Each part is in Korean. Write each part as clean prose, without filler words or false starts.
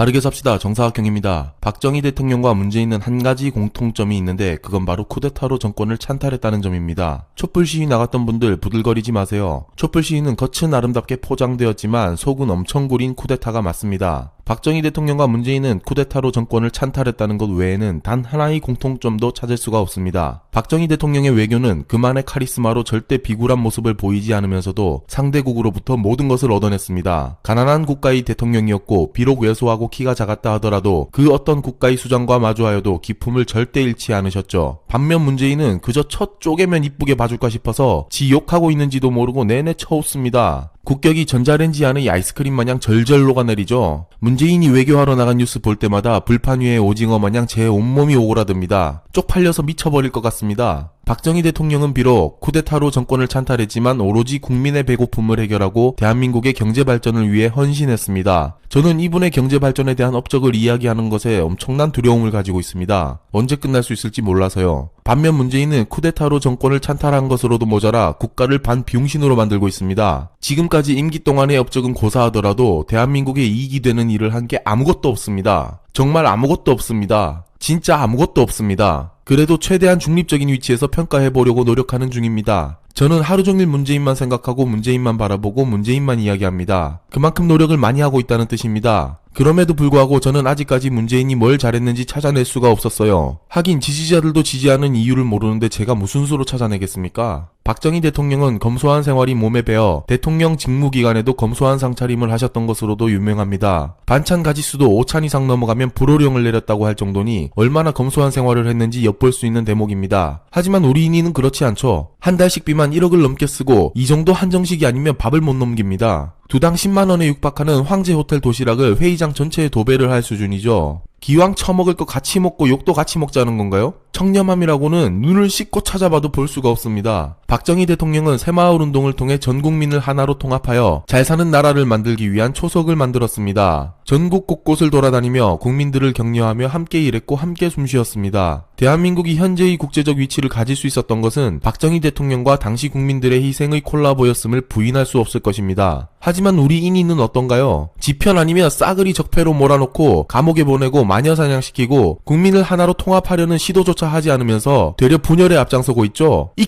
바르게 삽시다. 정사각형입니다. 박정희 대통령과 문재인은 한 가지 공통점이 있는데 그건 바로 쿠데타로 정권을 찬탈했다는 점입니다. 촛불 시위 나갔던 분들 부들거리지 마세요. 촛불 시위는 겉은 아름답게 포장되었지만 속은 엄청 구린 쿠데타가 맞습니다. 박정희 대통령과 문재인은 쿠데타로 정권을 찬탈했다는 것 외에는 단 하나의 공통점도 찾을 수가 없습니다. 박정희 대통령의 외교는 그만의 카리스마로 절대 비굴한 모습을 보이지 않으면서도 상대국으로부터 모든 것을 얻어냈습니다. 가난한 국가의 대통령이었고 비록 왜소하고 키가 작았다 하더라도 그 어떤 국가의 수장과 마주하여도 기품을 절대 잃지 않으셨죠. 반면 문재인은 그저 첫 쪼개면 이쁘게 봐줄까 싶어서 지 욕하고 있는지도 모르고 내내 쳐웃습니다. 국격이 전자레인지 안의 아이스크림 마냥 절절 녹아내리죠. 문재인이 외교하러 나간 뉴스 볼 때마다 불판 위에 오징어 마냥 제 온몸이 오그라듭니다. 쪽팔려서 미쳐버릴 것 같습니다. 박정희 대통령은 비록 쿠데타로 정권을 찬탈했지만 오로지 국민의 배고픔을 해결하고 대한민국의 경제 발전을 위해 헌신했습니다. 저는 이분의 경제 발전에 대한 업적을 이야기하는 것에 엄청난 두려움을 가지고 있습니다. 언제 끝날 수 있을지 몰라서요. 반면 문재인은 쿠데타로 정권을 찬탈한 것으로도 모자라 국가를 반비용신으로 만들고 있습니다. 지금까지 임기 동안의 업적은 고사하더라도 대한민국에 이익이 되는 일을 한 게 아무것도 없습니다. 정말 아무것도 없습니다. 진짜 아무것도 없습니다. 그래도 최대한 중립적인 위치에서 평가해보려고 노력하는 중입니다. 저는 하루종일 문재인만 생각하고 문재인만 바라보고 문재인만 이야기합니다. 그만큼 노력을 많이 하고 있다는 뜻입니다. 그럼에도 불구하고 저는 아직까지 문재인이 뭘 잘했는지 찾아낼 수가 없었어요. 하긴 지지자들도 지지하는 이유를 모르는데 제가 무슨 수로 찾아내겠습니까? 박정희 대통령은 검소한 생활이 몸에 배어 대통령 직무기간에도 검소한 상차림을 하셨던 것으로도 유명합니다. 반찬 가짓수도 5찬 이상 넘어가면 불호령을 내렸다고 할 정도니 얼마나 검소한 생활을 했는지 엿볼 수 있는 대목입니다. 하지만 우리 인이는 그렇지 않죠. 한 달 식비만 1억을 넘게 쓰고 이 정도 한정식이 아니면 밥을 못 넘깁니다. 두당 10만원에 육박하는 황제 호텔 도시락을 회의장 전체에 도배를 할 수준이죠. 기왕 처먹을 거 같이 먹고 욕도 같이 먹자는 건가요? 청렴함이라고는 눈을 씻고 찾아봐도 볼 수가 없습니다. 박정희 대통령은 새마을 운동을 통해 전 국민을 하나로 통합하여 잘 사는 나라를 만들기 위한 초석을 만들었습니다. 전국 곳곳을 돌아다니며 국민들을 격려하며 함께 일했고 함께 숨쉬었습니다. 대한민국이 현재의 국제적 위치를 가질 수 있었던 것은 박정희 대통령과 당시 국민들의 희생의 콜라보였음을 부인할 수 없을 것입니다. 하지만 우리 인이는 어떤가요? 지편 아니면 싸그리 적폐로 몰아놓고 감옥에 보내고 마녀사냥시키고 국민을 하나로 통합하려는 시도조차 하지 않으면서 되려 분열에 앞장서고 있죠. 이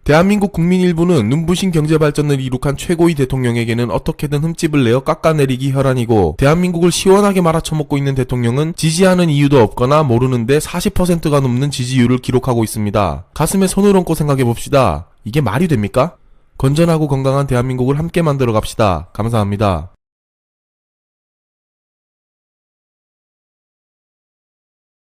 대한민국 국민 일부는 눈부신 경제발전을 이룩한 최고의 대통령에게는 어떻게든 흠집을 내어 깎아내리기 혈안이고 대한민국을 시원하게 말아쳐먹고 있는 대통령은 지지하는 이유도 없거나 모르는데 40%가 넘는 지지율을 기록하고 있습니다. 가슴에 손을 얹고 생각해봅시다. 이게 말이 됩니까? 건전하고 건강한 대한민국을 함께 만들어 갑시다. 감사합니다.